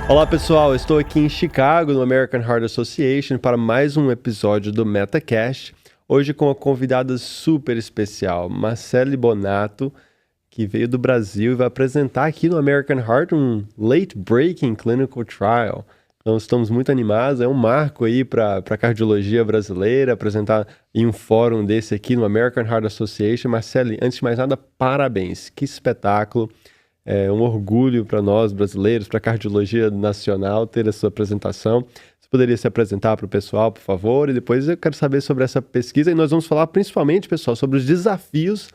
Olá pessoal, estou aqui em Chicago, no American Heart Association, para mais um episódio do MetaCast. Hoje com uma convidada super especial, Marcele Bonato, que veio do Brasil e vai apresentar aqui no American Heart um Late Breaking Clinical Trial. Então estamos muito animados, é um marco aí para a cardiologia brasileira, apresentar em um fórum desse aqui no American Heart Association. Marcele, antes de mais nada, parabéns, que espetáculo. É um orgulho para nós brasileiros, para a cardiologia nacional, ter a sua apresentação. Você poderia se apresentar para o pessoal, por favor? E depois eu quero saber sobre essa pesquisa. E nós vamos falar principalmente, pessoal, sobre os desafios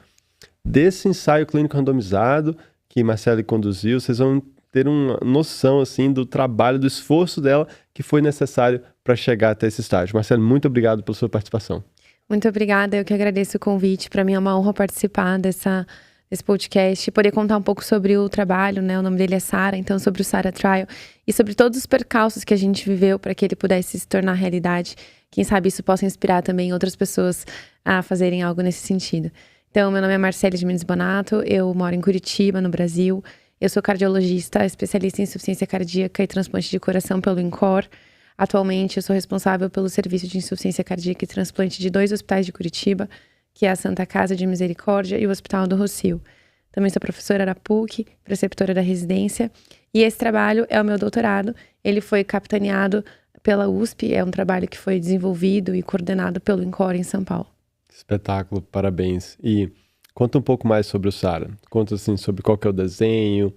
desse ensaio clínico randomizado que Marcele conduziu. Vocês vão ter uma noção assim, do trabalho, do esforço dela que foi necessário para chegar até esse estágio. Marcele, muito obrigado pela sua participação. Muito obrigada, eu que agradeço o convite. Para mim é uma honra participar desse podcast, poder contar um pouco sobre o trabalho, né? O nome dele é SARA, então sobre o SARA Trial e sobre todos os percalços que a gente viveu para que ele pudesse se tornar realidade. Quem sabe isso possa inspirar também outras pessoas a fazerem algo nesse sentido. Então, meu nome é Marcele de Mendes Bonato, eu moro em Curitiba, no Brasil. Eu sou cardiologista, especialista em insuficiência cardíaca e transplante de coração pelo INCOR. Atualmente, eu sou responsável pelo serviço de insuficiência cardíaca e transplante de 2 hospitais de Curitiba, que é a Santa Casa de Misericórdia e o Hospital do Rossio. Também sou professora da PUC, preceptora da residência, e esse trabalho é o meu doutorado. Ele foi capitaneado pela USP, é um trabalho que foi desenvolvido e coordenado pelo INCOR em São Paulo. Espetáculo, parabéns. E conta um pouco mais sobre o SARA. Conta assim sobre qual que é o desenho,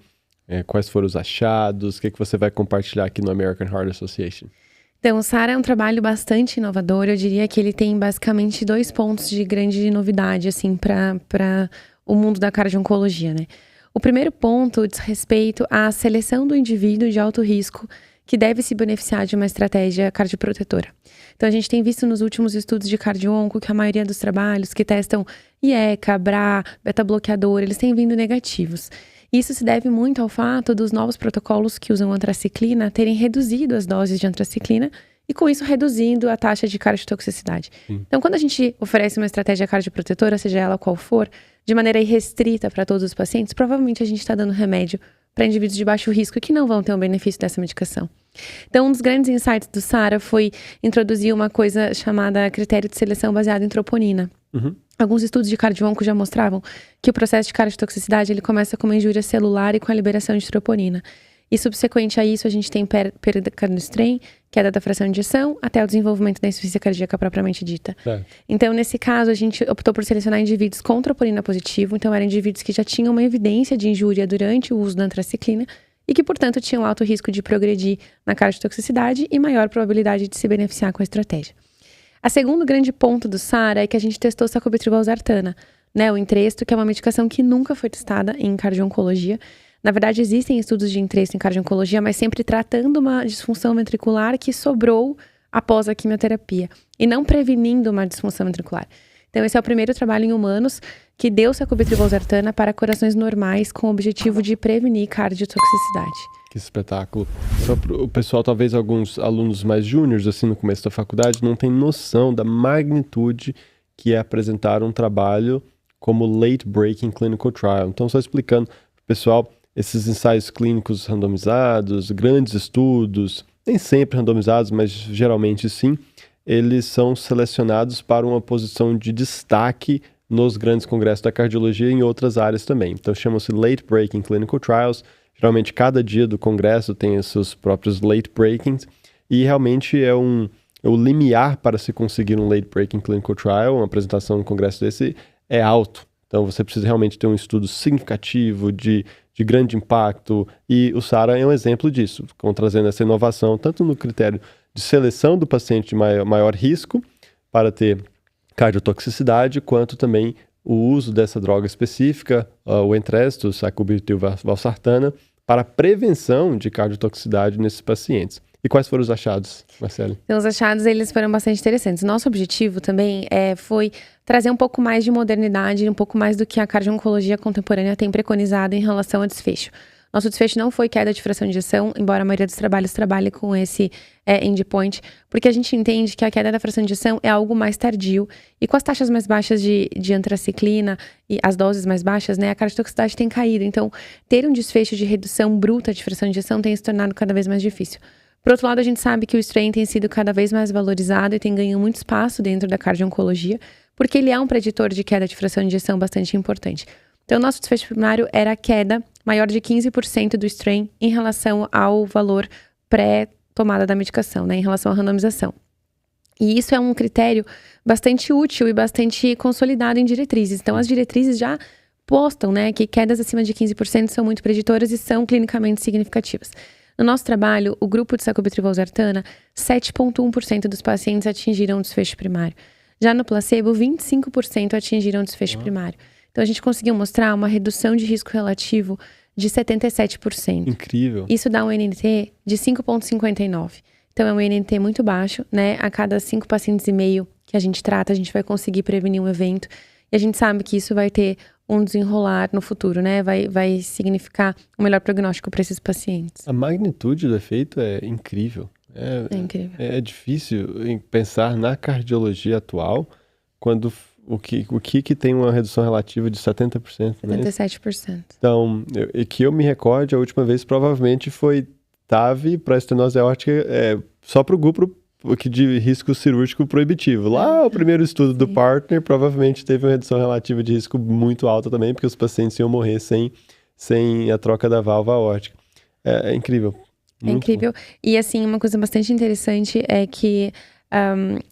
quais foram os achados, o que você vai compartilhar aqui no American Heart Association. Então, o SARA é um trabalho bastante inovador. Eu diria que ele tem basicamente 2 pontos de grande novidade, assim, para o mundo da cardio-oncologia, né? O primeiro ponto diz respeito à seleção do indivíduo de alto risco que deve se beneficiar de uma estratégia cardioprotetora. Então, a gente tem visto nos últimos estudos de cardio-onco que a maioria dos trabalhos que testam IECA, BRA, beta-bloqueador, eles têm vindo negativos. Isso se deve muito ao fato dos novos protocolos que usam antraciclina terem reduzido as doses de antraciclina e, com isso, reduzindo a taxa de cardiotoxicidade. Então, quando a gente oferece uma estratégia cardioprotetora, seja ela qual for, de maneira irrestrita para todos os pacientes, provavelmente a gente está dando remédio para indivíduos de baixo risco que não vão ter um benefício dessa medicação. Então, um dos grandes insights do SARA foi introduzir uma coisa chamada critério de seleção baseado em troponina. Alguns estudos de cardio-onco já mostravam que o processo de cardiotoxicidade ele começa com uma injúria celular e com a liberação de troponina. E subsequente a isso, a gente tem perda cardio-strain, queda da fração de injeção, até o desenvolvimento da insuficiência cardíaca propriamente dita. Então, nesse caso, a gente optou por selecionar indivíduos com troponina positivo. Então, eram indivíduos que já tinham uma evidência de injúria durante o uso da antraciclina e que, portanto, tinham alto risco de progredir na cardiotoxicidade e maior probabilidade de se beneficiar com a estratégia. A segundo grande ponto do SARA é que a gente testou sacubitril/valsartana, né, o Entresto, que é uma medicação que nunca foi testada em cardio-oncologia. Na verdade, existem estudos de Entresto em cardio-oncologia, mas sempre tratando uma disfunção ventricular que sobrou após a quimioterapia e não prevenindo uma disfunção ventricular. Então, esse é o primeiro trabalho em humanos que deu sacubitril/valsartana para corações normais com o objetivo de prevenir cardiotoxicidade. Que espetáculo. Só pro o pessoal, talvez alguns alunos mais júniores, assim, no começo da faculdade, não tem noção da magnitude que é apresentar um trabalho como Late Breaking Clinical Trial. Então, só explicando para o pessoal, esses ensaios clínicos randomizados, grandes estudos, nem sempre randomizados, mas geralmente sim, eles são selecionados para uma posição de destaque nos grandes congressos da cardiologia e em outras áreas também. Então, chamam-se Late Breaking Clinical Trials. Geralmente, cada dia do congresso tem os seus próprios late breakings e realmente é o limiar para se conseguir um late breaking clinical trial, uma apresentação no congresso desse, é alto. Então, você precisa realmente ter um estudo significativo, de grande impacto, e o SARA é um exemplo disso, trazendo essa inovação tanto no critério de seleção do paciente de maior risco para ter cardiotoxicidade, quanto também o uso dessa droga específica, o Entresto, sacubitril/valsartana, para a prevenção de cardiotoxicidade nesses pacientes. E quais foram os achados, Marcele? Então, os achados, eles foram bastante interessantes. Nosso objetivo também foi trazer um pouco mais de modernidade, um pouco mais do que a cardio-oncologia contemporânea tem preconizado em relação ao desfecho. Nosso desfecho não foi queda de fração de ejeção, embora a maioria dos trabalhos trabalhe com esse endpoint, porque a gente entende que a queda da fração de ejeção é algo mais tardio, e com as taxas mais baixas de antraciclina e as doses mais baixas, né, a cardiotoxicidade tem caído. Então, ter um desfecho de redução bruta de fração de ejeção tem se tornado cada vez mais difícil. Por outro lado, a gente sabe que o strain tem sido cada vez mais valorizado e tem ganho muito espaço dentro da cardio-oncologia, porque ele é um preditor de queda de fração de ejeção bastante importante. Então, o nosso desfecho primário era a queda maior de 15% do strain em relação ao valor pré-tomada da medicação, né, em relação à randomização. E isso é um critério bastante útil e bastante consolidado em diretrizes. Então, as diretrizes já postam, né, que quedas acima de 15% são muito preditoras e são clinicamente significativas. No nosso trabalho, o grupo de sacubitril/valsartana, 7,1% dos pacientes atingiram o desfecho primário. Já no placebo, 25% atingiram o desfecho primário. Então, a gente conseguiu mostrar uma redução de risco relativo de 77%. Incrível. Isso dá um NNT de 5,59. Então, é um NNT muito baixo, né? A cada 5 pacientes e meio que a gente trata, a gente vai conseguir prevenir um evento. E a gente sabe que isso vai ter um desenrolar no futuro, né? Vai significar um melhor prognóstico para esses pacientes. A magnitude do efeito é incrível. É incrível. É difícil em pensar na cardiologia atual quando o que tem uma redução relativa de 70%, né? 77%. Então, que eu me recorde, a última vez provavelmente foi TAV para estenose aórtica só para o grupo de risco cirúrgico proibitivo. Lá, o primeiro estudo do partner provavelmente teve uma redução relativa de risco muito alta também, porque os pacientes iam morrer sem a troca da válvula aórtica. É incrível. É incrível. E, assim, uma coisa bastante interessante é que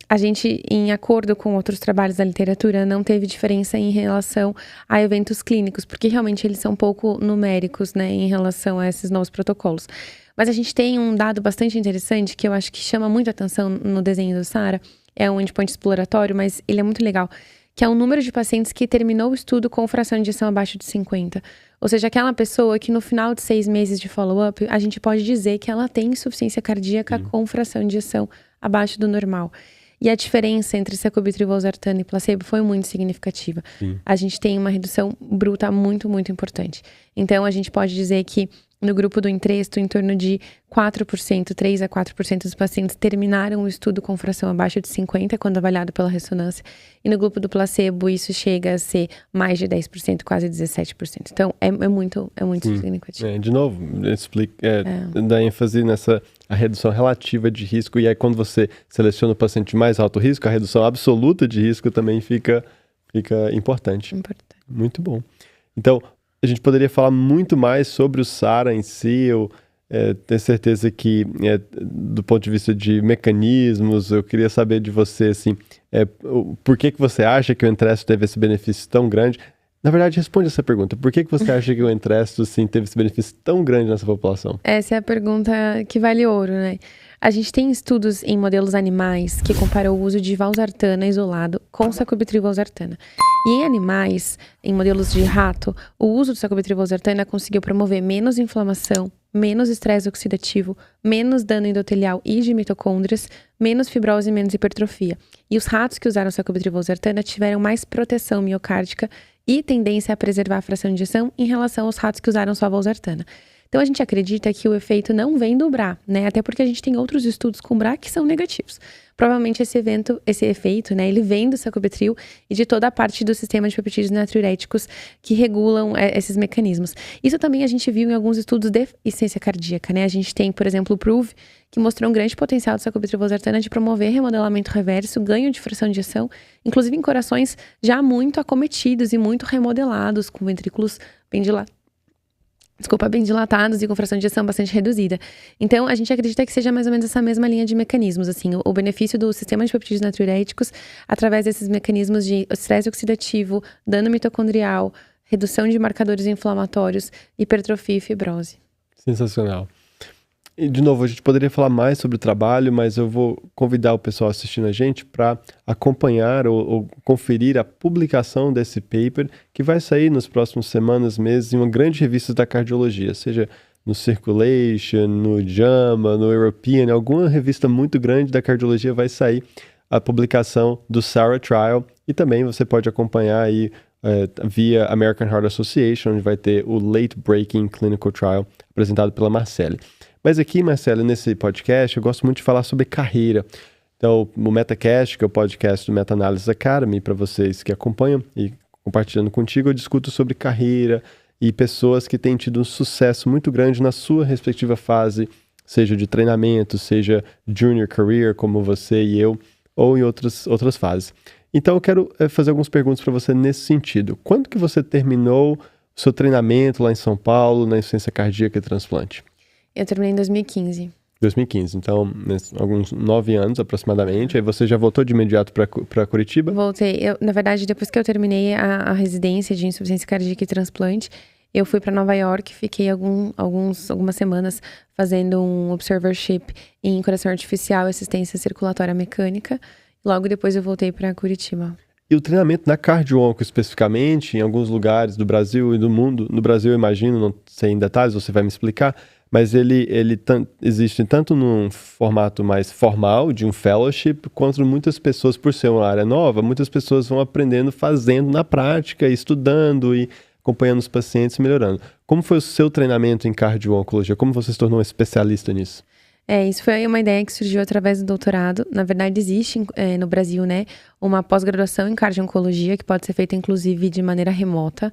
a gente, em acordo com outros trabalhos da literatura, não teve diferença em relação a eventos clínicos, porque realmente eles são pouco numéricos, né, em relação a esses novos protocolos. Mas a gente tem um dado bastante interessante que eu acho que chama muito atenção no desenho do Sara. É um endpoint exploratório, mas ele é muito legal, que é o número de pacientes que terminou o estudo com fração de ejeção abaixo de 50. Ou seja, aquela pessoa que no final de 6 meses de follow-up, a gente pode dizer que ela tem insuficiência cardíaca com fração de ejeção abaixo do normal. E a diferença entre sacubitril/valsartana e placebo foi muito significativa. A gente tem uma redução bruta muito, muito importante. Então, a gente pode dizer que no grupo do Entresto, em torno de 4%, 3 a 4% dos pacientes terminaram o estudo com fração abaixo de 50, quando avaliado pela ressonância. E no grupo do placebo, isso chega a ser mais de 10%, quase 17%. Então, é muito significativo. De novo, dá ênfase nessa a redução relativa de risco. E aí, quando você seleciona o paciente de mais alto risco, a redução absoluta de risco também fica importante. Muito bom. Então, a gente poderia falar muito mais sobre o SARA em si. Eu tenho certeza que, do ponto de vista de mecanismos, eu queria saber de você, assim, por que você acha que o Entresto teve esse benefício tão grande? Na verdade, responde essa pergunta. Por que você acha que o Entresto, assim, teve esse benefício tão grande nessa população? Essa é a pergunta que vale ouro, né? A gente tem estudos em modelos animais que comparam o uso de valsartana isolado com sacubitril/valsartana. E em animais, em modelos de rato, o uso do sacubitril/valsartana conseguiu promover menos inflamação, menos estresse oxidativo, menos dano endotelial e de mitocôndrias, menos fibrose e menos hipertrofia. E os ratos que usaram sacubitril/valsartana tiveram mais proteção miocárdica e tendência a preservar a fração de ejeção em relação aos ratos que usaram só a valsartana. Então, a gente acredita que o efeito não vem do BRA, né? Até porque a gente tem outros estudos com BRA que são negativos. Provavelmente esse efeito, né, ele vem do sacubitril e de toda a parte do sistema de peptídeos natriuréticos que regulam esses mecanismos. Isso também a gente viu em alguns estudos de insuficiência cardíaca, né? A gente tem, por exemplo, o PROVE, que mostrou um grande potencial do sacubitril/valsartana de promover remodelamento reverso, ganho de fração de ejeção, inclusive em corações já muito acometidos e muito remodelados, com ventrículos bem dilatados e com fração de ejeção bastante reduzida. Então, a gente acredita que seja mais ou menos essa mesma linha de mecanismos, assim, o benefício do sistema de peptídeos natriuréticos através desses mecanismos de estresse oxidativo, dano mitocondrial, redução de marcadores inflamatórios, hipertrofia e fibrose. Sensacional. E, de novo, a gente poderia falar mais sobre o trabalho, mas eu vou convidar o pessoal assistindo a gente para acompanhar ou conferir a publicação desse paper, que vai sair nas próximas semanas, meses, em uma grande revista da cardiologia, seja no Circulation, no JAMA, no European, alguma revista muito grande da cardiologia vai sair a publicação do SARA Trial, e também você pode acompanhar aí via American Heart Association, onde vai ter o Late Breaking Clinical Trial, apresentado pela Marcele. Mas aqui, Marcele, nesse podcast, eu gosto muito de falar sobre carreira. Então, o MetaCast, que é o podcast do Meta Analysis Academy, para vocês que acompanham e compartilhando contigo, eu discuto sobre carreira e pessoas que têm tido um sucesso muito grande na sua respectiva fase, seja de treinamento, seja junior career, como você e eu, ou em outras fases. Então, eu quero fazer algumas perguntas para você nesse sentido. Quando que você terminou o seu treinamento lá em São Paulo, na insuficiência cardíaca e transplante? Eu terminei em 2015. 2015, então, alguns 9 anos aproximadamente. Aí você já voltou de imediato para Curitiba? Voltei. Na verdade, depois que eu terminei a residência de insuficiência cardíaca e transplante, eu fui para Nova York, fiquei algumas semanas fazendo um observership em coração artificial e assistência circulatória mecânica. Logo depois eu voltei para Curitiba. E o treinamento na cardio-onco especificamente, em alguns lugares do Brasil e do mundo, no Brasil eu imagino, não sei em detalhes, você vai me explicar, mas ele existe tanto num formato mais formal, de um fellowship, quanto muitas pessoas, por ser uma área nova, muitas pessoas vão aprendendo, fazendo na prática, estudando e acompanhando os pacientes e melhorando. Como foi o seu treinamento em cardio-oncologia? Como você se tornou um especialista nisso? Isso foi uma ideia que surgiu através do doutorado. Na verdade, existe no Brasil, né, uma pós-graduação em cardio-oncologia, que pode ser feita, inclusive, de maneira remota,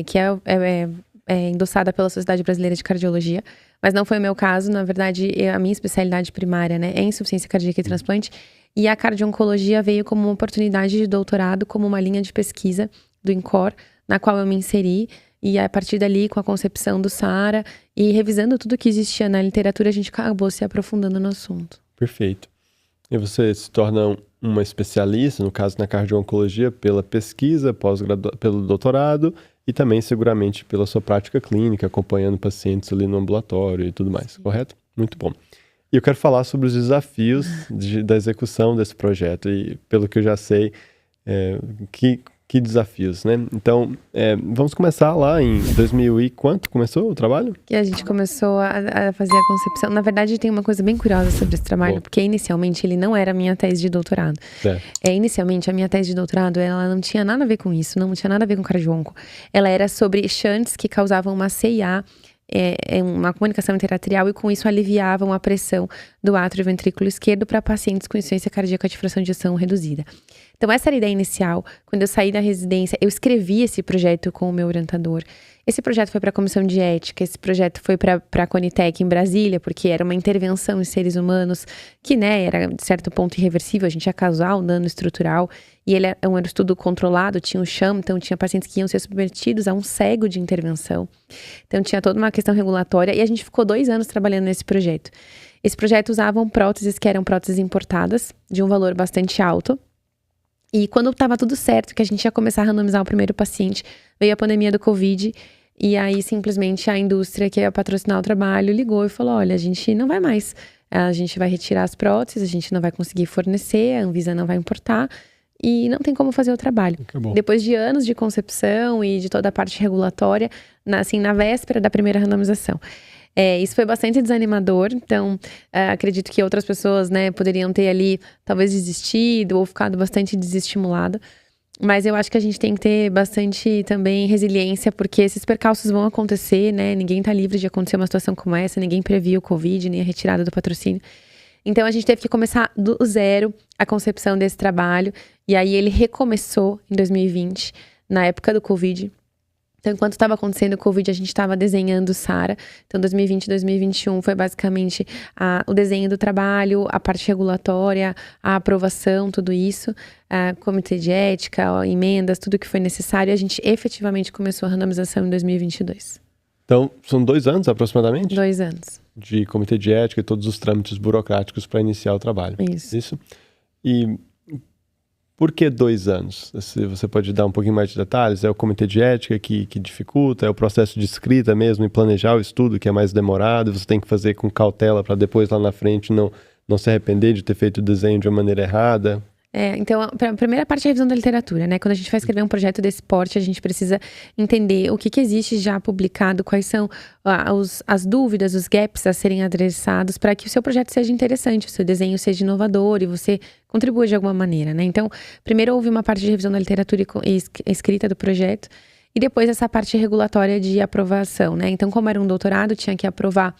que é endossada pela Sociedade Brasileira de Cardiologia, mas não foi o meu caso. Na verdade, a minha especialidade primária, né, é insuficiência cardíaca e transplante, e a cardio-oncologia veio como uma oportunidade de doutorado, como uma linha de pesquisa do INCOR, na qual eu me inseri, e a partir dali, com a concepção do SARA e revisando tudo que existia na literatura, a gente acabou se aprofundando no assunto. Perfeito. E você se torna uma especialista, no caso na cardio-oncologia, pela pesquisa, pelo doutorado e também seguramente pela sua prática clínica, acompanhando pacientes ali no ambulatório e tudo mais, correto? Muito bom. E eu quero falar sobre os desafios da execução desse projeto e, pelo que eu já sei, que desafios, né? Então, vamos começar lá em 2000 e quanto começou o trabalho? Que a gente começou a fazer a concepção. Na verdade, tem uma coisa bem curiosa sobre esse trabalho, porque inicialmente ele não era a minha tese de doutorado. Inicialmente, a minha tese de doutorado, ela não tinha nada a ver com isso, não tinha nada a ver com cardio-onco. Ela era sobre shunts que causavam uma CIA, uma comunicação interatrial, e com isso aliviavam a pressão do átrio e ventrículo esquerdo para pacientes com insuficiência cardíaca de fração de ejeção reduzida. Então, essa era a ideia inicial. Quando eu saí da residência, eu escrevi esse projeto com o meu orientador. Esse projeto foi para a Comissão de Ética, esse projeto foi para a Conitec em Brasília, porque era uma intervenção em seres humanos que, né, era de certo ponto irreversível, a gente ia causar um dano estrutural, e ele era um estudo controlado, tinha um sham, então tinha pacientes que iam ser submetidos a um cego de intervenção. Então tinha toda uma questão regulatória, e a gente ficou 2 anos trabalhando nesse projeto. Esse projeto usavam próteses que eram próteses importadas, de um valor bastante alto. E quando estava tudo certo, que a gente ia começar a randomizar o primeiro paciente, veio a pandemia do Covid, e aí simplesmente a indústria que ia patrocinar o trabalho ligou e falou: olha, a gente não vai mais, a gente vai retirar as próteses, a gente não vai conseguir fornecer, a Anvisa não vai importar, e não tem como fazer o trabalho. Acabou. Depois de anos de concepção e de toda a parte regulatória, na véspera da primeira randomização. Isso foi bastante desanimador, então acredito que outras pessoas, né, poderiam ter ali talvez desistido ou ficado bastante desestimulado, mas eu acho que a gente tem que ter bastante também resiliência, porque esses percalços vão acontecer, né, ninguém tá livre de acontecer uma situação como essa, ninguém previu o Covid, nem a retirada do patrocínio, então a gente teve que começar do zero a concepção desse trabalho, e aí ele recomeçou em 2020, na época do Covid. Então, enquanto estava acontecendo o Covid, a gente estava desenhando o SARA. Então, 2020 e 2021 foi basicamente o desenho do trabalho, a parte regulatória, a aprovação, tudo isso, comitê de ética, emendas, tudo que foi necessário. E a gente efetivamente começou a randomização em 2022. Então, são 2 anos aproximadamente? 2 anos. De comitê de ética e todos os trâmites burocráticos para iniciar o trabalho. Isso. E por que 2 anos? Você pode dar um pouquinho mais de detalhes? É o comitê de ética que dificulta? É o processo de escrita mesmo e planejar o estudo que é mais demorado? Você tem que fazer com cautela para depois lá na frente não se arrepender de ter feito o desenho de uma maneira errada? Então, a primeira parte é a revisão da literatura, né? Quando a gente vai escrever um projeto desse porte, a gente precisa entender o que existe já publicado, quais são as dúvidas, os gaps a serem adressados para que o seu projeto seja interessante, o seu desenho seja inovador e você contribua de alguma maneira, né? Então, primeiro houve uma parte de revisão da literatura e escrita do projeto, e depois essa parte regulatória de aprovação, né? Então, como era um doutorado, tinha que aprovar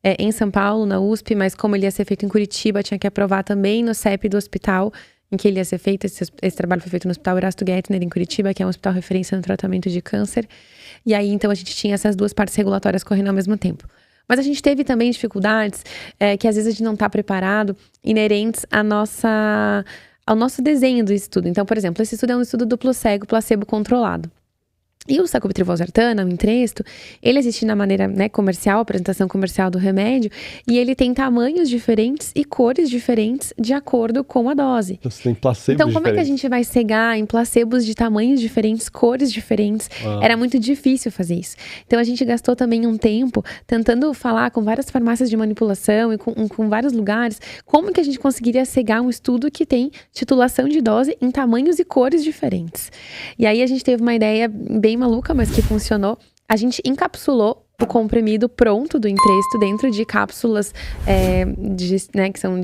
em São Paulo, na USP, mas como ele ia ser feito em Curitiba, tinha que aprovar também no CEP do hospital em que ele ia ser feito. Esse trabalho foi feito no Hospital Erasto Gettner, em Curitiba, que é um hospital referência no tratamento de câncer. E aí, então, a gente tinha essas duas partes regulatórias correndo ao mesmo tempo. Mas a gente teve também dificuldades que às vezes a gente não está preparado, inerentes ao nosso desenho do estudo. Então, por exemplo, esse estudo é um estudo duplo cego, placebo controlado. E o sacubitril/valsartana, o Entresto, ele existe na maneira, né, comercial, apresentação comercial do remédio, e ele tem tamanhos diferentes e cores diferentes de acordo com a dose. Você tem placebos Então, como é que a gente vai cegar em placebos de tamanhos diferentes, cores diferentes? Era muito difícil fazer isso. Então, a gente gastou também um tempo tentando falar com várias farmácias de manipulação e com vários lugares, como que a gente conseguiria cegar um estudo que tem titulação de dose em tamanhos e cores diferentes. E aí, a gente teve uma ideia bem maluca, mas que funcionou. A gente encapsulou o comprimido pronto do Entresto dentro de cápsulas que são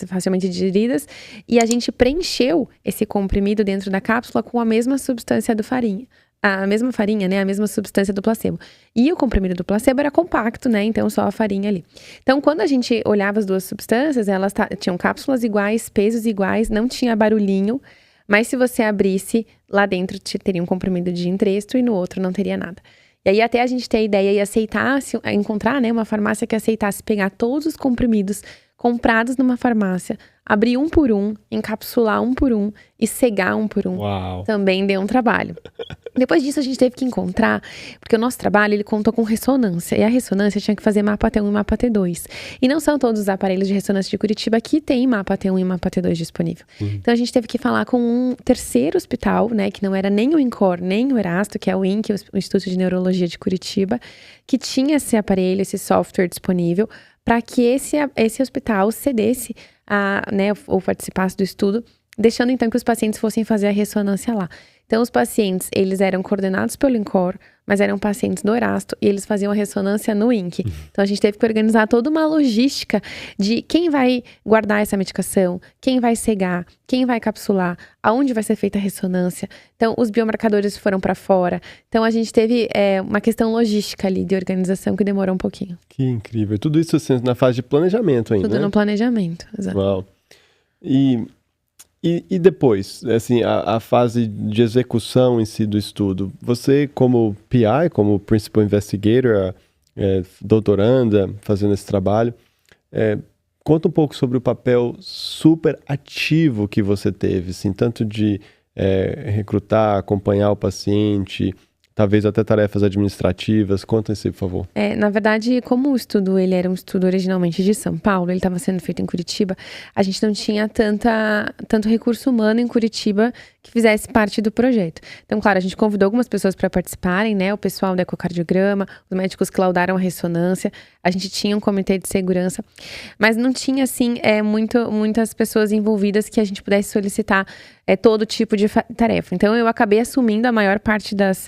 facilmente digeridas, e a gente preencheu esse comprimido dentro da cápsula com a mesma substância do farinha. A mesma farinha, né? A mesma substância do placebo. E o comprimido do placebo era compacto, né? Então, só a farinha ali. Então, quando a gente olhava as duas substâncias, elas tinham cápsulas iguais, pesos iguais, não tinha barulhinho. Mas se você abrisse, lá dentro teria um comprimido de Entresto e no outro não teria nada. E aí até a gente ter a ideia e aceitar, encontrar, né, uma farmácia que aceitasse pegar todos os comprimidos comprados numa farmácia, abrir um por um, encapsular um por um e cegar um por um. Uau. Também deu um trabalho. Depois disso a gente teve que encontrar, porque o nosso trabalho ele contou com ressonância, e a ressonância tinha que fazer mapa T1 e mapa T2. E não são todos os aparelhos de ressonância de Curitiba que tem mapa T1 e mapa T2 disponível. Então a gente teve que falar com um terceiro hospital, né, que não era nem o INCOR, nem o Erasto, que é o INC, o Instituto de Neurologia de Curitiba, que tinha esse aparelho, esse software disponível, para que esse hospital cedesse ou participasse do estudo, deixando então que os pacientes fossem fazer a ressonância lá. Então, os pacientes, eles eram coordenados pelo INCOR, mas eram pacientes do Erasto e eles faziam a ressonância no INC. Então, a gente teve que organizar toda uma logística de quem vai guardar essa medicação, quem vai cegar, quem vai capsular, aonde vai ser feita a ressonância. Então, os biomarcadores foram para fora. Então, a gente teve uma questão logística ali de organização que demorou um pouquinho. Que incrível. Tudo isso assim, na fase de planejamento ainda, Tudo né? no planejamento, exato. Uau. E depois, assim, a fase de execução em si do estudo, você como PI, como Principal Investigator, doutoranda, fazendo esse trabalho, conta um pouco sobre o papel super ativo que você teve, assim, tanto de recrutar, acompanhar o paciente, talvez até tarefas administrativas. Conta-se, por favor. Na verdade, como o estudo ele era um estudo originalmente de São Paulo, ele estava sendo feito em Curitiba, a gente não tinha tanto recurso humano em Curitiba que fizesse parte do projeto. Então, claro, a gente convidou algumas pessoas para participarem, né? O pessoal do ecocardiograma, os médicos que laudaram a ressonância, a gente tinha um comitê de segurança, mas não tinha, assim, muitas pessoas envolvidas que a gente pudesse solicitar todo tipo de tarefa. Então, eu acabei assumindo a maior parte das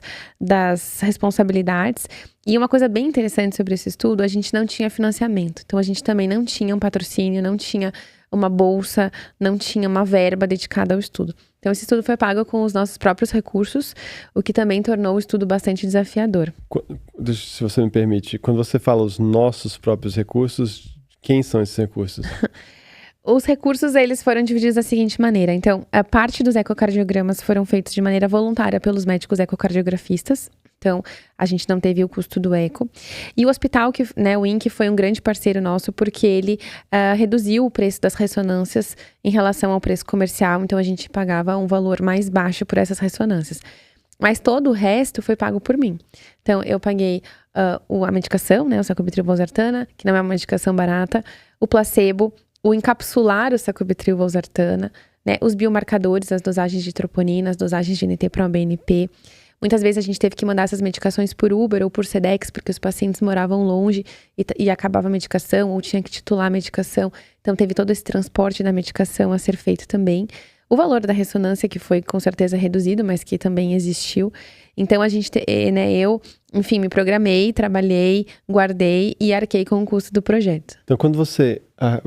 responsabilidades. E uma coisa bem interessante sobre esse estudo, a gente não tinha financiamento. Então, a gente também não tinha um patrocínio, não tinha uma bolsa, não tinha uma verba dedicada ao estudo. Então, esse estudo foi pago com os nossos próprios recursos, o que também tornou o estudo bastante desafiador. Se você me permite, quando você fala os nossos próprios recursos, quem são esses recursos? Os recursos, eles foram divididos da seguinte maneira. Então, a parte dos ecocardiogramas foram feitos de maneira voluntária pelos médicos ecocardiografistas. Então, a gente não teve o custo do eco. E o hospital, o INC, foi um grande parceiro nosso, porque ele reduziu o preço das ressonâncias em relação ao preço comercial. Então, a gente pagava um valor mais baixo por essas ressonâncias. Mas todo o resto foi pago por mim. Então, eu paguei a medicação, né, o sacubitril/valsartana, que não é uma medicação barata, o placebo, o encapsular o sacubitril/valsartana, né, os biomarcadores, as dosagens de troponina, as dosagens de NT-proBNP. Muitas vezes a gente teve que mandar essas medicações por Uber ou por Sedex, porque os pacientes moravam longe e acabava a medicação ou tinha que titular a medicação. Então, teve todo esse transporte da medicação a ser feito também. O valor da ressonância, que foi com certeza reduzido, mas que também existiu. Então, eu, enfim, me programei, trabalhei, guardei e arquei com o custo do projeto. Então, quando você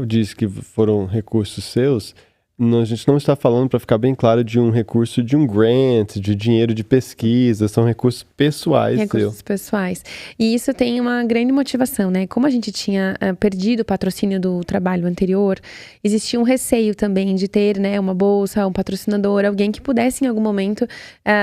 diz que foram recursos seus, a gente não está falando, para ficar bem claro, de um recurso de um grant, de dinheiro de pesquisa, são recursos pessoais Recursos pessoais. E isso tem uma grande motivação, né? Como a gente tinha perdido o patrocínio do trabalho anterior, existia um receio também de ter, né, uma bolsa, um patrocinador, alguém que pudesse em algum momento,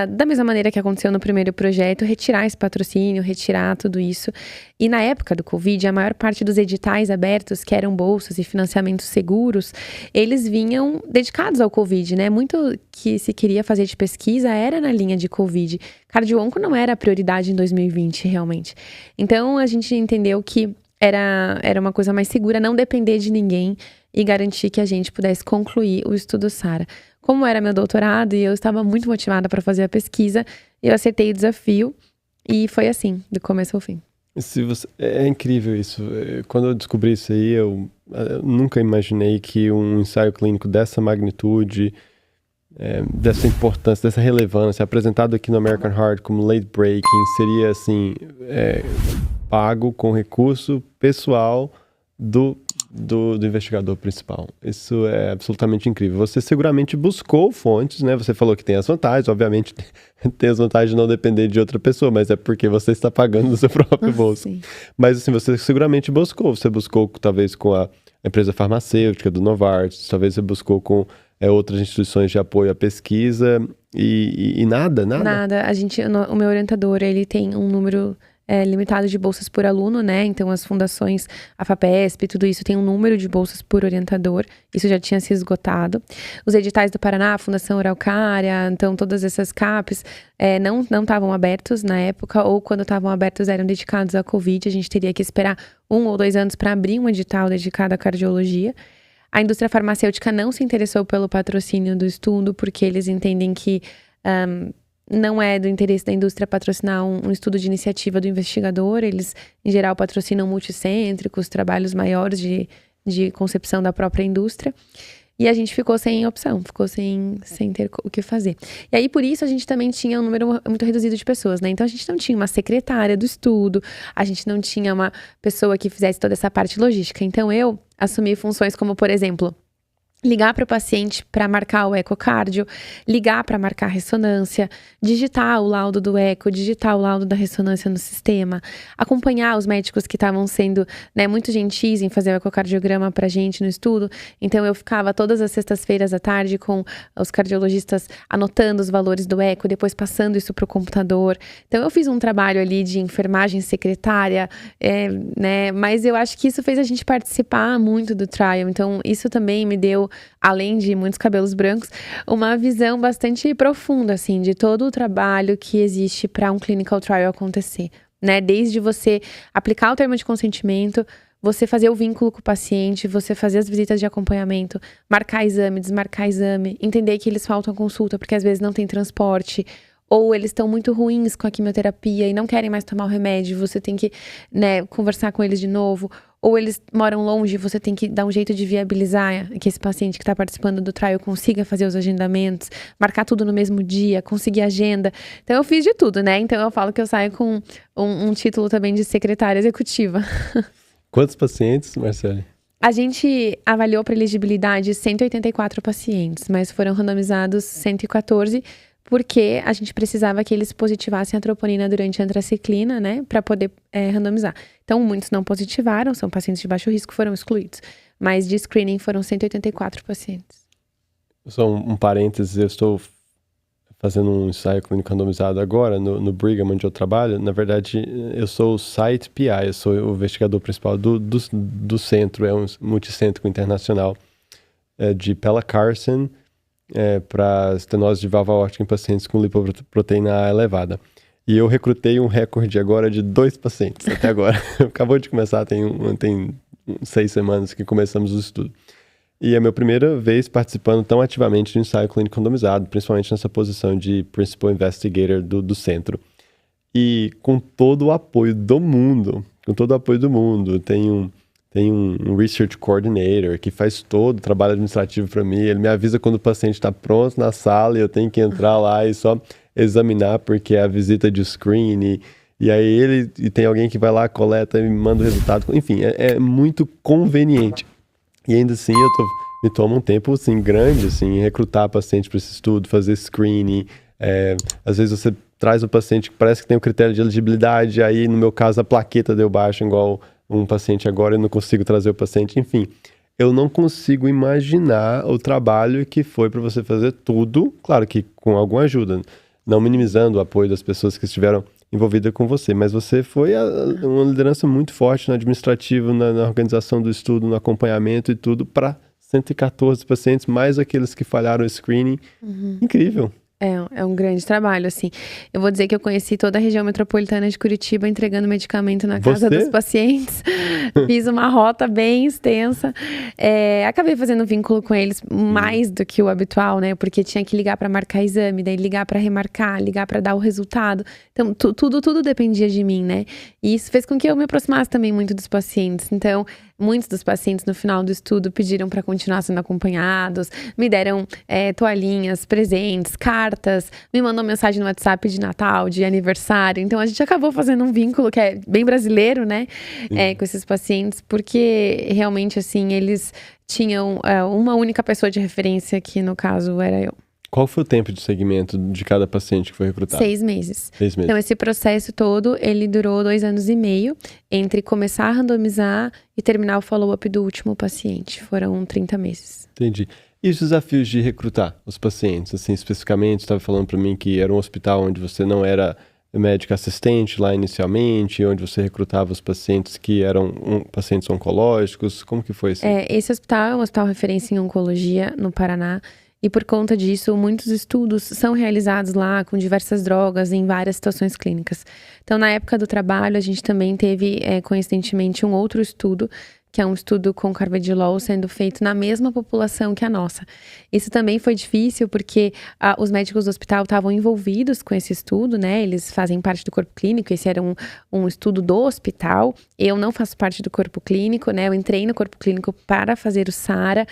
da mesma maneira que aconteceu no primeiro projeto, retirar esse patrocínio, retirar tudo isso. E na época do Covid, a maior parte dos editais abertos, que eram bolsas e financiamentos seguros, eles vinham dedicados ao Covid, né? Muito que se queria fazer de pesquisa era na linha de Covid. Cardio-onco não era a prioridade em 2020, realmente. Então, a gente entendeu que era uma coisa mais segura não depender de ninguém e garantir que a gente pudesse concluir o estudo SARA. Como era meu doutorado e eu estava muito motivada para fazer a pesquisa, eu aceitei o desafio e foi assim, do começo ao fim. É incrível isso. Quando eu descobri isso aí, eu nunca imaginei que um ensaio clínico dessa magnitude, dessa importância, dessa relevância, apresentado aqui no American Heart como late breaking, seria assim, pago com recurso pessoal do investigador principal. Isso é absolutamente incrível. Você seguramente buscou fontes, né? Você falou que tem as vantagens, obviamente tem as vantagens de não depender de outra pessoa, mas é porque você está pagando do seu próprio bolso. Sim. Mas assim, você seguramente buscou. Você buscou talvez com a empresa farmacêutica do Novartis, talvez você buscou com outras instituições de apoio à pesquisa e nada? Nada. O meu orientador, ele tem um número limitado de bolsas por aluno, né? Então, as fundações, a FAPESP, tudo isso tem um número de bolsas por orientador. Isso já tinha se esgotado. Os editais do Paraná, a Fundação Araucária, então, todas essas CAPs não estavam abertos na época, ou quando estavam abertos eram dedicados à Covid. A gente teria que esperar 1 ou 2 anos para abrir um edital dedicado à cardiologia. A indústria farmacêutica não se interessou pelo patrocínio do estudo, porque eles entendem que não é do interesse da indústria patrocinar um estudo de iniciativa do investigador. Eles, em geral, patrocinam multicêntricos, trabalhos maiores de concepção da própria indústria. E a gente ficou sem opção, ficou sem ter o que fazer. E aí, por isso, a gente também tinha um número muito reduzido de pessoas, né? Então, a gente não tinha uma secretária do estudo, a gente não tinha uma pessoa que fizesse toda essa parte logística. Então, eu assumi funções como, por exemplo, ligar para o paciente para marcar o ecocardio, ligar para marcar a ressonância, digitar o laudo do eco, digitar o laudo da ressonância no sistema, acompanhar os médicos que estavam sendo, né, muito gentis em fazer o ecocardiograma para a gente no estudo. Então, eu ficava todas as sextas-feiras à tarde com os cardiologistas anotando os valores do eco, depois passando isso para o computador. Então, eu fiz um trabalho ali de enfermagem secretária, né, mas eu acho que isso fez a gente participar muito do trial. Então, isso também me deu, além de muitos cabelos brancos, uma visão bastante profunda, assim, de todo o trabalho que existe para um clinical trial acontecer, né? Desde você aplicar o termo de consentimento, você fazer o vínculo com o paciente, você fazer as visitas de acompanhamento, marcar exame, desmarcar exame, entender que eles faltam consulta porque às vezes não tem transporte, ou eles estão muito ruins com a quimioterapia e não querem mais tomar o remédio, você tem que, né, conversar com eles de novo. Ou eles moram longe, você tem que dar um jeito de viabilizar que esse paciente que está participando do trial consiga fazer os agendamentos, marcar tudo no mesmo dia, conseguir agenda. Então, eu fiz de tudo, né? Então, eu falo que eu saio com um título também de secretária executiva. Quantos pacientes, Marcele? A gente avaliou para elegibilidade 184 pacientes, mas foram randomizados 114, porque a gente precisava que eles positivassem a troponina durante a antraciclina, né, para poder randomizar. Então, muitos não positivaram, são pacientes de baixo risco, foram excluídos. Mas de screening foram 184 pacientes. Só um parênteses, eu estou fazendo um ensaio clínico randomizado agora, no Brigham, onde eu trabalho. Na verdade, eu sou o site PI, eu sou o investigador principal do centro, é um multicêntrico internacional de Pella-Carson, para estenose de valva aórtica em pacientes com lipoproteína A elevada. E eu recrutei um recorde agora de 2 pacientes até agora. Acabou de começar, tem 6 semanas que começamos o estudo. E é a minha primeira vez participando tão ativamente de um ensaio clínico randomizado, principalmente nessa posição de Principal Investigator do centro. E com todo o apoio do mundo, tem tem um Research Coordinator que faz todo o trabalho administrativo para mim. Ele me avisa quando o paciente está pronto na sala e eu tenho que entrar lá e só examinar porque é a visita de screening. E aí tem alguém que vai lá, coleta e me manda o resultado. Enfim, é muito conveniente. E ainda assim me toma um tempo assim, grande assim, recrutar paciente para esse estudo, fazer screening. Às vezes você traz um paciente que parece que tem um critério de elegibilidade, aí no meu caso a plaqueta deu baixo igual um paciente agora, eu não consigo trazer o paciente. Enfim, eu não consigo imaginar o trabalho que foi para você fazer tudo, claro que com alguma ajuda, não minimizando o apoio das pessoas que estiveram envolvidas com você, mas você foi uma liderança muito forte no administrativo, na organização do estudo, no acompanhamento e tudo, para 114 pacientes, mais aqueles que falharam o screening. Incrível. É um grande trabalho, assim. Eu vou dizer que eu conheci toda a região metropolitana de Curitiba entregando medicamento na casa dos pacientes. Fiz uma rota bem extensa. Acabei fazendo vínculo com eles mais do que o habitual, né? Porque tinha que ligar para marcar exame, daí ligar para remarcar, ligar para dar o resultado. Então, tudo dependia de mim, né? E isso fez com que eu me aproximasse também muito dos pacientes. Então, muitos dos pacientes no final do estudo pediram para continuar sendo acompanhados, me deram toalhinhas, presentes, cartas, me mandou mensagem no WhatsApp de Natal, de aniversário. Então a gente acabou fazendo um vínculo que é bem brasileiro, né, com esses pacientes, porque realmente assim eles tinham uma única pessoa de referência, que no caso era eu. Qual foi o tempo de segmento de cada paciente que foi recrutado? 6 meses. 6 meses. Então, esse processo todo, ele durou 2 anos e meio, entre começar a randomizar e terminar o follow-up do último paciente. Foram 30 meses. Entendi. E os desafios de recrutar os pacientes? Assim, especificamente, você estava falando para mim que era um hospital onde você não era médica assistente lá inicialmente, onde você recrutava os pacientes que eram pacientes oncológicos. Como que foi isso? Esse hospital é um hospital referência em oncologia no Paraná. E por conta disso, muitos estudos são realizados lá com diversas drogas em várias situações clínicas. Então, na época do trabalho, a gente também teve, coincidentemente, um outro estudo, que é um estudo com carvedilol sendo feito na mesma população que a nossa. Isso também foi difícil porque os médicos do hospital estavam envolvidos com esse estudo, né? Eles fazem parte do corpo clínico, esse era um estudo do hospital. Eu não faço parte do corpo clínico, né? Eu entrei no corpo clínico para fazer o SARA,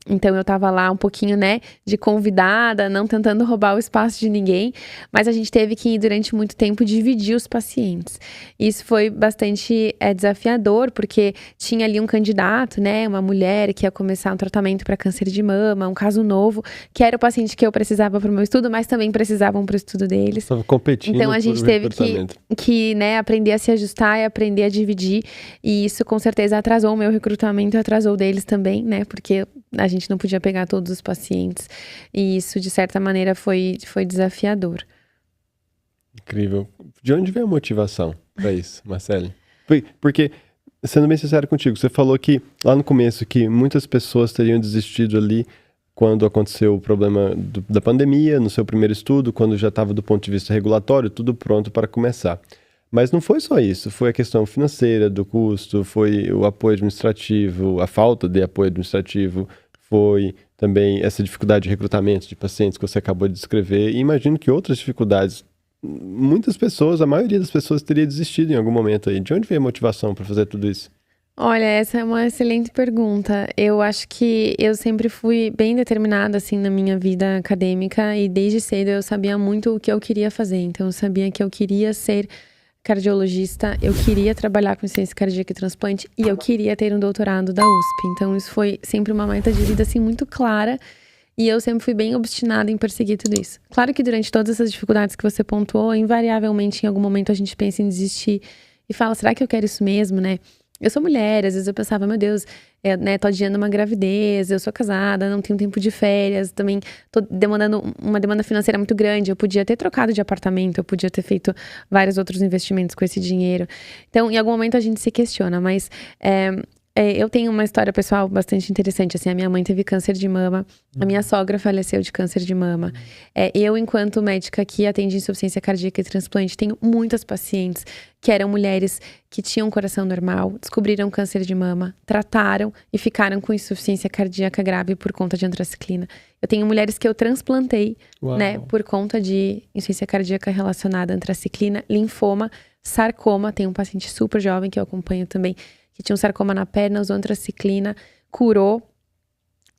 então eu estava lá um pouquinho, né, de convidada, não tentando roubar o espaço de ninguém, mas a gente teve que, durante muito tempo, dividir os pacientes. Isso foi bastante desafiador, porque tinha ali um candidato, né, uma mulher que ia começar um tratamento para câncer de mama, um caso novo, que era o paciente que eu precisava para o meu estudo, mas também precisavam para o estudo deles. Estava competindo. Então a gente teve que né, aprender a se ajustar e aprender a dividir, e isso com certeza atrasou o meu recrutamento e atrasou o deles também, né, porque a gente não podia pegar todos os pacientes, e isso de certa maneira foi desafiador. Incrível. De onde veio a motivação para isso, Marcele? Porque, sendo bem sincero contigo, você falou que lá no começo que muitas pessoas teriam desistido ali quando aconteceu o problema da pandemia, no seu primeiro estudo, quando já estava do ponto de vista regulatório, tudo pronto para começar. Mas não foi só isso, foi a questão financeira do custo, foi o apoio administrativo, a falta de apoio administrativo, foi também essa dificuldade de recrutamento de pacientes que você acabou de descrever, e imagino que outras dificuldades. Muitas pessoas, a maioria das pessoas teria desistido em algum momento aí. De onde veio a motivação para fazer tudo isso? Olha, essa é uma excelente pergunta. Eu acho que eu sempre fui bem determinada, assim, na minha vida acadêmica, e desde cedo eu sabia muito o que eu queria fazer. Então, eu sabia que eu queria ser cardiologista, eu queria trabalhar com ciência cardíaca e transplante, e eu queria ter um doutorado da USP. Então, isso foi sempre uma meta de vida, assim, muito clara. E eu sempre fui bem obstinada em perseguir tudo isso. Claro que durante todas essas dificuldades que você pontuou, invariavelmente, em algum momento, a gente pensa em desistir e fala, será que eu quero isso mesmo, né? Eu sou mulher, às vezes eu pensava, meu Deus, tô adiando uma gravidez, eu sou casada, não tenho tempo de férias, também tô demandando uma demanda financeira muito grande, eu podia ter trocado de apartamento, eu podia ter feito vários outros investimentos com esse dinheiro. Então, em algum momento a gente se questiona, mas eu tenho uma história pessoal bastante interessante, assim, a minha mãe teve câncer de mama, a minha sogra faleceu de câncer de mama. Eu, enquanto médica que atende insuficiência cardíaca e transplante, tenho muitas pacientes que eram mulheres que tinham coração normal, descobriram câncer de mama, trataram e ficaram com insuficiência cardíaca grave por conta de antraciclina. Eu tenho mulheres que eu transplantei, né, por conta de insuficiência cardíaca relacionada à antraciclina, linfoma, sarcoma. Tem um paciente super jovem que eu acompanho também, que tinha um sarcoma na perna, usou antraciclina, curou.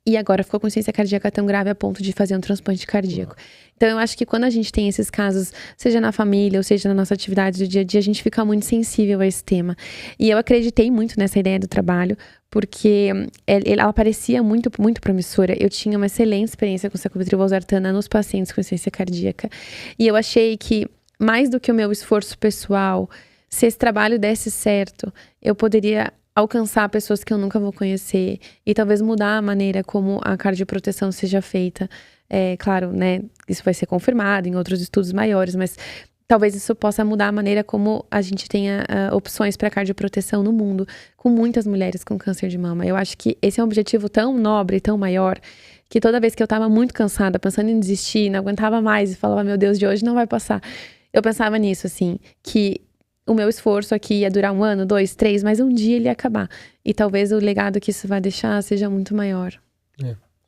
E agora ficou com insuficiência cardíaca tão grave a ponto de fazer um transplante cardíaco. Então, eu acho que quando a gente tem esses casos, seja na família ou seja na nossa atividade do dia a dia, a gente fica muito sensível a esse tema. E eu acreditei muito nessa ideia do trabalho, porque ela parecia muito, muito promissora. Eu tinha uma excelente experiência com sacubitril/valsartana nos pacientes com insuficiência cardíaca. E eu achei que, mais do que o meu esforço pessoal, se esse trabalho desse certo, eu poderia alcançar pessoas que eu nunca vou conhecer e talvez mudar a maneira como a cardioproteção seja feita. Claro, né, isso vai ser confirmado em outros estudos maiores, mas talvez isso possa mudar a maneira como a gente tenha opções para cardioproteção no mundo, com muitas mulheres com câncer de mama. Eu acho que esse é um objetivo tão nobre, tão maior, que toda vez que eu estava muito cansada, pensando em desistir, não aguentava mais e falava, meu Deus, de hoje não vai passar. Eu pensava nisso, assim, que o meu esforço aqui ia durar 1 ano, 2, 3, mas um dia ele ia acabar. E talvez o legado que isso vai deixar seja muito maior.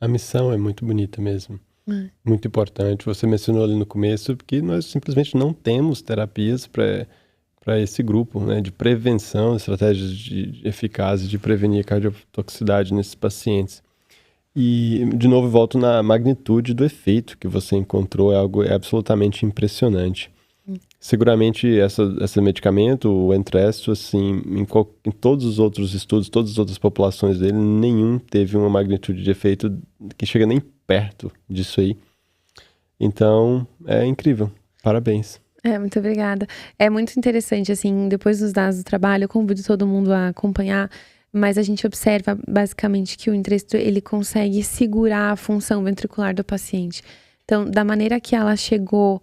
A missão é muito bonita mesmo. Muito importante. Você mencionou ali no começo que nós simplesmente não temos terapias para esse grupo, né, de prevenção, estratégias eficazes de prevenir cardiotoxicidade nesses pacientes. E, de novo, volto na magnitude do efeito que você encontrou, é absolutamente impressionante. Seguramente esse medicamento, o Entresto, assim, em todos os outros estudos, todas as outras populações dele, nenhum teve uma magnitude de efeito que chega nem perto disso aí. Então, é incrível. Parabéns. Muito obrigada. É muito interessante, assim, depois dos dados do trabalho, eu convido todo mundo a acompanhar, mas a gente observa, basicamente, que o Entresto, ele consegue segurar a função ventricular do paciente. Então, da maneira que ela chegou,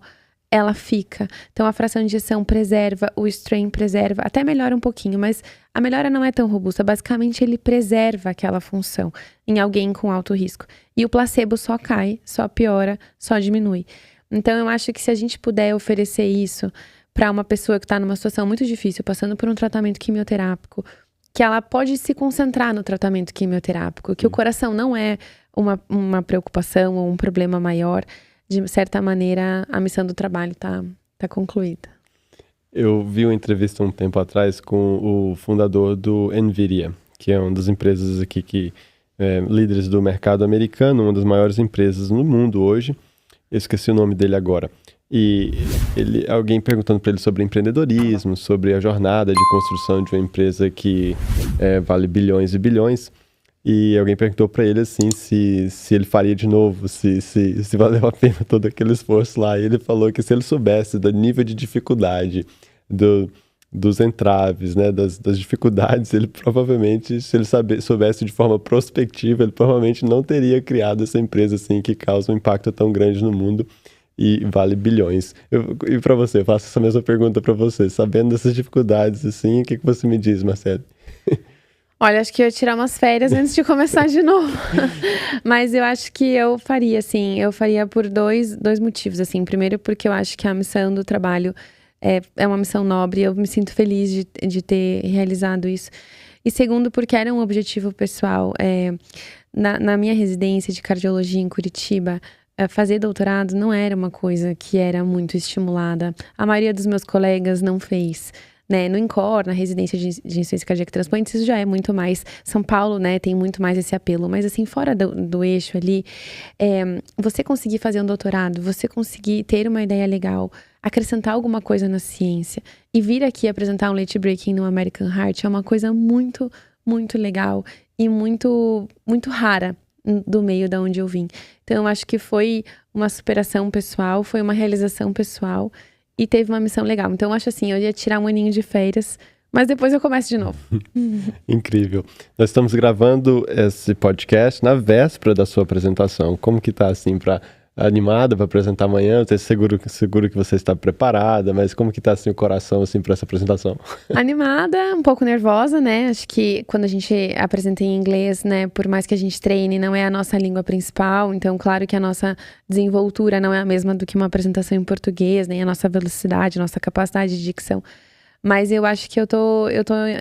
ela fica. Então, a fração de injeção preserva, o strain preserva, até melhora um pouquinho, mas a melhora não é tão robusta. Basicamente, ele preserva aquela função em alguém com alto risco. E o placebo só cai, só piora, só diminui. Então, eu acho que se a gente puder oferecer isso para uma pessoa que está numa situação muito difícil, passando por um tratamento quimioterápico, que ela pode se concentrar no tratamento quimioterápico, que o coração não é uma preocupação ou um problema maior, de certa maneira, a missão do trabalho tá concluída. Eu vi uma entrevista um tempo atrás com o fundador do NVIDIA, que é uma das empresas aqui líderes do mercado americano, uma das maiores empresas no mundo hoje. Eu esqueci o nome dele agora. E alguém perguntando para ele sobre empreendedorismo, sobre a jornada de construção de uma empresa que vale bilhões e bilhões. E alguém perguntou para ele assim se ele faria de novo, se valeu a pena todo aquele esforço lá. E ele falou que se ele soubesse do nível de dificuldade, dos entraves, né, das dificuldades, ele provavelmente, se ele soubesse de forma prospectiva, ele provavelmente não teria criado essa empresa assim que causa um impacto tão grande no mundo e vale bilhões. E para você, eu faço essa mesma pergunta para você. Sabendo dessas dificuldades assim, o que você me diz, Marcelo? Olha, acho que eu ia tirar umas férias antes de começar de novo. Mas eu acho que eu faria, assim, por dois motivos, assim. Primeiro, porque eu acho que a missão do trabalho é uma missão nobre, eu me sinto feliz de ter realizado isso. E segundo, porque era um objetivo pessoal. Na minha residência de cardiologia em Curitiba, fazer doutorado não era uma coisa que era muito estimulada. A maioria dos meus colegas não fez. Né, no INCOR, na residência de insuficiência cardíaca e transplantes, isso já é muito mais. São Paulo, né, tem muito mais esse apelo. Mas assim, fora do eixo ali, você conseguir fazer um doutorado, você conseguir ter uma ideia legal, acrescentar alguma coisa na ciência e vir aqui apresentar um late breaking no American Heart é uma coisa muito, muito legal e muito, muito rara do meio da onde eu vim. Então, eu acho que foi uma superação pessoal, foi uma realização pessoal. E teve uma missão legal. Então, eu acho assim, eu ia tirar um aninho de férias, mas depois eu começo de novo. Incrível. Nós estamos gravando esse podcast na véspera da sua apresentação. Como que tá, assim, animada para apresentar amanhã? Eu tenho seguro que você está preparada, mas como que tá, assim, o coração, assim, para essa apresentação? Animada, um pouco nervosa, né? Acho que quando a gente apresenta em inglês, né, por mais que a gente treine, não é a nossa língua principal. Então, claro que a nossa desenvoltura não é a mesma do que uma apresentação em português, nem a nossa velocidade, a nossa capacidade de dicção. Mas eu acho que eu tô,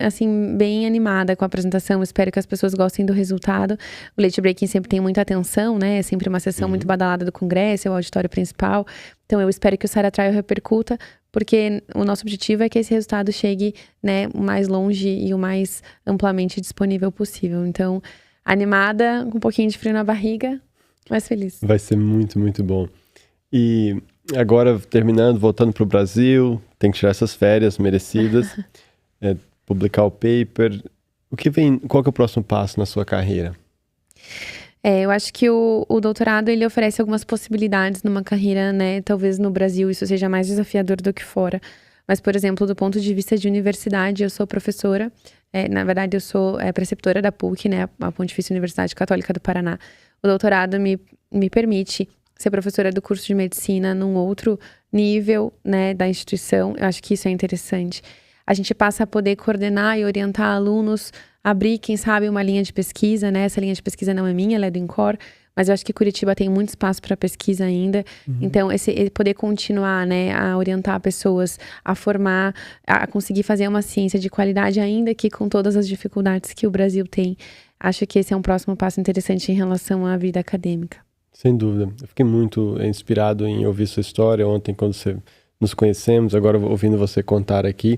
assim, bem animada com a apresentação. Espero que as pessoas gostem do resultado. O Late Breaking sempre tem muita atenção, né? É sempre uma sessão muito badalada do congresso, é o auditório principal. Então, eu espero que o Sarah Trial repercuta, porque o nosso objetivo é que esse resultado chegue, né, o mais longe e o mais amplamente disponível possível. Então, animada, com um pouquinho de frio na barriga, mas feliz. Vai ser muito, muito bom. E agora, terminando, voltando para o Brasil, tem que tirar essas férias merecidas, publicar o paper. O que vem, qual que é o próximo passo na sua carreira? Eu acho que o doutorado, ele oferece algumas possibilidades numa carreira, né? Talvez no Brasil isso seja mais desafiador do que fora. Mas, por exemplo, do ponto de vista de universidade, eu sou professora. Na verdade, eu sou preceptora da PUC, né? A Pontifícia Universidade Católica do Paraná. O doutorado me permite ser professora do curso de medicina num outro nível, né, da instituição. Eu acho que isso é interessante. A gente passa a poder coordenar e orientar alunos, abrir, quem sabe, uma linha de pesquisa, né? Essa linha de pesquisa não é minha, ela é do INCOR, mas eu acho que Curitiba tem muito espaço para pesquisa ainda. Então, esse poder continuar, né, a orientar pessoas, a formar, a conseguir fazer uma ciência de qualidade, ainda que com todas as dificuldades que o Brasil tem. Acho que esse é um próximo passo interessante em relação à vida acadêmica. Sem dúvida. Eu fiquei muito inspirado em ouvir sua história ontem, quando nos conhecemos, agora ouvindo você contar aqui.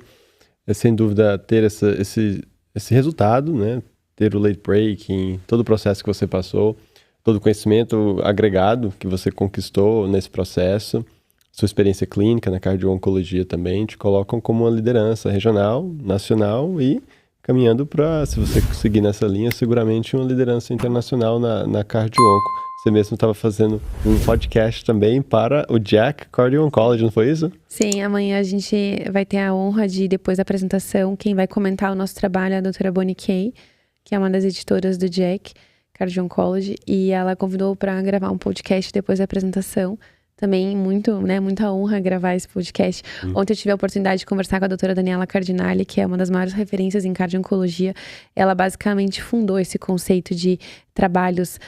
Sem dúvida, ter esse resultado, né? Ter o late breaking, todo o processo que você passou, todo o conhecimento agregado que você conquistou nesse processo, sua experiência clínica na cardio-oncologia também, te colocam como uma liderança regional, nacional e caminhando para, se você seguir nessa linha, seguramente uma liderança internacional na cardio-onco. Você mesmo estava fazendo um podcast também para o Jack Cardio Oncology, não foi isso? Sim, amanhã a gente vai ter a honra de, depois da apresentação, quem vai comentar o nosso trabalho é a doutora Bonnie Kay, que é uma das editoras do Jack Cardio Oncology, e ela convidou para gravar um podcast depois da apresentação. Também muita honra gravar esse podcast. Ontem eu tive a oportunidade de conversar com a doutora Daniela Cardinale, que é uma das maiores referências em cardio-oncologia. Ela basicamente fundou esse conceito de trabalhos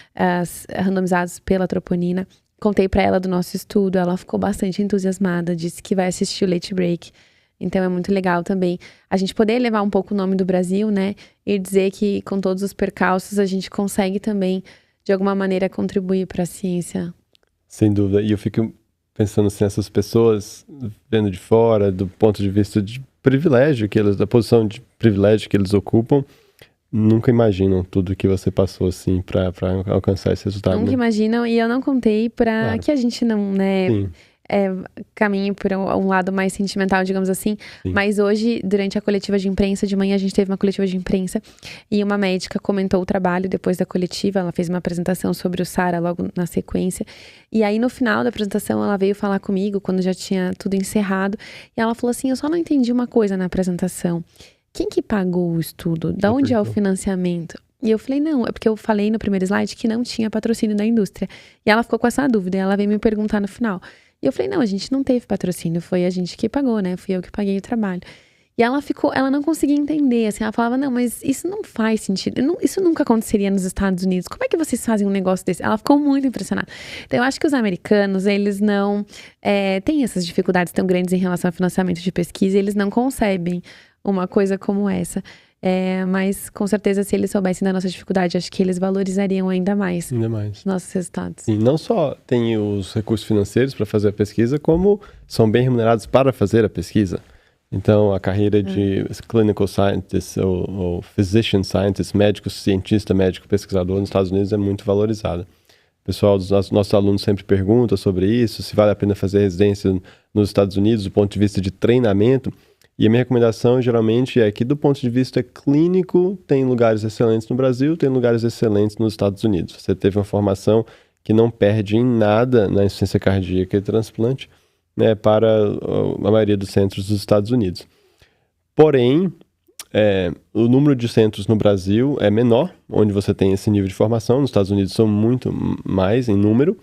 randomizados pela troponina. Contei para ela do nosso estudo, ela ficou bastante entusiasmada, disse que vai assistir o Late Break. Então é muito legal também a gente poder levar um pouco o nome do Brasil, né? E dizer que com todos os percalços a gente consegue também, de alguma maneira, contribuir para a ciência. Sem dúvida. E eu fico pensando assim, essas pessoas vendo de fora, do ponto de vista de privilégio, da posição de privilégio que eles ocupam, nunca imaginam tudo que você passou, assim, para alcançar esse resultado. Nunca imaginam, e eu não contei para que a gente não, né... Sim. Caminho por um lado mais sentimental, digamos assim. Sim. Mas hoje, durante a coletiva de imprensa, de manhã a gente teve uma coletiva de imprensa e uma médica comentou o trabalho depois da coletiva. Ela fez uma apresentação sobre o SARA logo na sequência. E aí, no final da apresentação, ela veio falar comigo, quando já tinha tudo encerrado. E ela falou assim, eu só não entendi uma coisa na apresentação. Quem que pagou o estudo? Da onde é o financiamento? E eu falei, não, é porque eu falei no primeiro slide que não tinha patrocínio da indústria. E ela ficou com essa dúvida, e ela veio me perguntar no final. E eu falei, não, a gente não teve patrocínio, foi a gente que pagou, né? Fui eu que paguei o trabalho. E ela não conseguia entender, assim, ela falava, não, mas isso não faz sentido, isso nunca aconteceria nos Estados Unidos, como é que vocês fazem um negócio desse? Ela ficou muito impressionada. Então, eu acho que os americanos, eles não têm essas dificuldades tão grandes em relação ao financiamento de pesquisa, eles não concebem uma coisa como essa. Mas, com certeza, se eles soubessem da nossa dificuldade, acho que eles valorizariam ainda mais nossos resultados. E não só tem os recursos financeiros para fazer a pesquisa, como são bem remunerados para fazer a pesquisa. Então, a carreira de clinical scientist ou physician scientist, médico cientista, médico pesquisador nos Estados Unidos é muito valorizada. O pessoal dos nossos alunos sempre pergunta sobre isso, se vale a pena fazer residência nos Estados Unidos do ponto de vista de treinamento. E a minha recomendação, geralmente, é que do ponto de vista clínico, tem lugares excelentes no Brasil, tem lugares excelentes nos Estados Unidos. Você teve uma formação que não perde em nada na insuficiência cardíaca e transplante, né, para a maioria dos centros dos Estados Unidos. Porém, o número de centros no Brasil é menor, onde você tem esse nível de formação. Nos Estados Unidos são muito mais em número.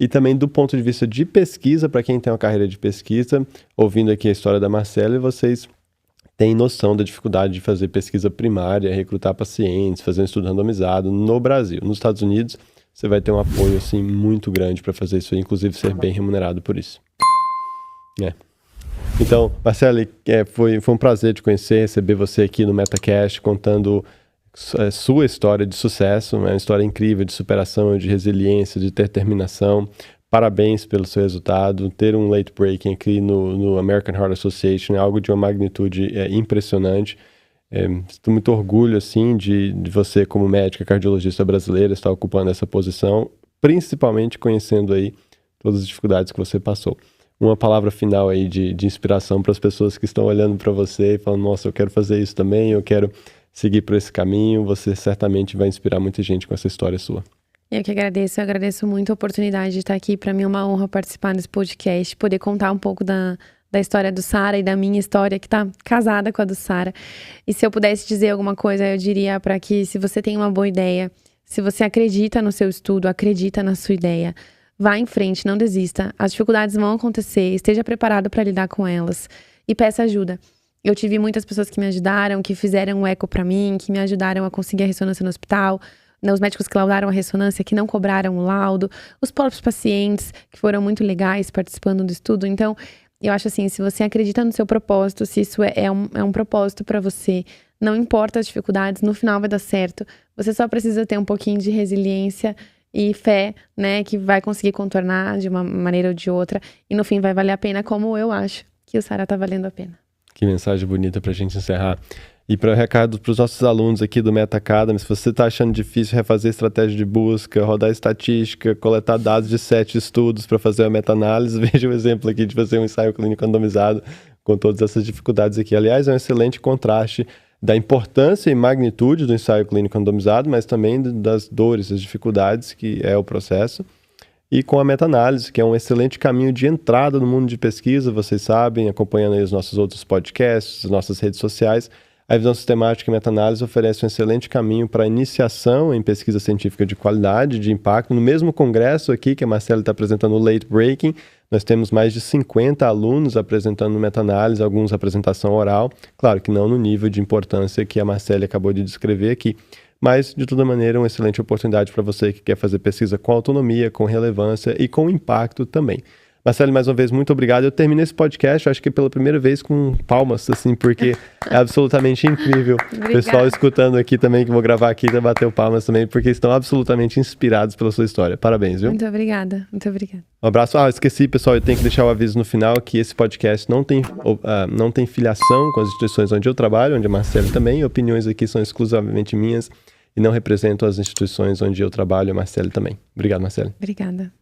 E também do ponto de vista de pesquisa, para quem tem uma carreira de pesquisa, ouvindo aqui a história da Marcela, vocês têm noção da dificuldade de fazer pesquisa primária, recrutar pacientes, fazer um estudo randomizado no Brasil. Nos Estados Unidos, você vai ter um apoio assim, muito grande para fazer isso, inclusive ser bem remunerado por isso. Então, Marcela, foi um prazer te conhecer, receber você aqui no MetaCast, contando sua história de sucesso, uma história incrível de superação, de resiliência, de determinação, parabéns pelo seu resultado. Ter um late breaking aqui no American Heart Association é algo de uma magnitude impressionante. Estou muito orgulho assim, de você, como médica cardiologista brasileira, estar ocupando essa posição, principalmente conhecendo aí todas as dificuldades que você passou. Uma palavra final aí de inspiração para as pessoas que estão olhando para você e falando, nossa, eu quero fazer isso também, eu quero seguir por esse caminho. Você certamente vai inspirar muita gente com essa história sua. Eu que agradeço, eu agradeço muito a oportunidade de estar aqui. Para mim é uma honra participar desse podcast, poder contar um pouco da história do Sara e da minha história, que está casada com a do Sara. E se eu pudesse dizer alguma coisa, eu diria para que, se você tem uma boa ideia, se você acredita no seu estudo, acredita na sua ideia, vá em frente, não desista. As dificuldades vão acontecer, esteja preparado para lidar com elas e peça ajuda. Eu tive muitas pessoas que me ajudaram, que fizeram um eco para mim, que me ajudaram a conseguir a ressonância no hospital, os médicos que laudaram a ressonância, que não cobraram o laudo, os próprios pacientes, que foram muito legais participando do estudo. Então, eu acho assim, se você acredita no seu propósito, se isso é um propósito para você, não importa as dificuldades, no final vai dar certo. Você só precisa ter um pouquinho de resiliência e fé, né, que vai conseguir contornar de uma maneira ou de outra. E no fim vai valer a pena, como eu acho que o Sara tá valendo a pena. Que mensagem bonita pra gente encerrar. E para o recado para os nossos alunos aqui do Meta Academy, se você está achando difícil refazer estratégia de busca, rodar estatística, coletar dados de 7 estudos para fazer a meta-análise, veja o exemplo aqui de fazer um ensaio clínico randomizado com todas essas dificuldades aqui. Aliás, é um excelente contraste da importância e magnitude do ensaio clínico randomizado, mas também das dores, das dificuldades que é o processo. E com a meta-análise, que é um excelente caminho de entrada no mundo de pesquisa, vocês sabem, acompanhando aí os nossos outros podcasts, as nossas redes sociais. A visão sistemática e meta-análise oferece um excelente caminho para a iniciação em pesquisa científica de qualidade, de impacto. No mesmo congresso aqui, que a Marcela está apresentando o Late Breaking, nós temos mais de 50 alunos apresentando meta-análise, alguns apresentação oral. Claro que não no nível de importância que a Marcela acabou de descrever aqui, mas, de toda maneira, uma excelente oportunidade para você que quer fazer pesquisa com autonomia, com relevância e com impacto também. Marcelo, mais uma vez, muito obrigado. Eu terminei esse podcast, acho que pela primeira vez com palmas, assim, porque é absolutamente incrível. O pessoal escutando aqui também, que vou gravar aqui, bateu palmas também, porque estão absolutamente inspirados pela sua história. Parabéns, viu? Muito obrigada, muito obrigada. Um abraço. Esqueci, pessoal, eu tenho que deixar o aviso no final que esse podcast não tem filiação com as instituições onde eu trabalho, onde a Marcela também. Opiniões aqui são exclusivamente minhas e não representam as instituições onde eu trabalho, a Marcela também. Obrigado, Marcela. Obrigada.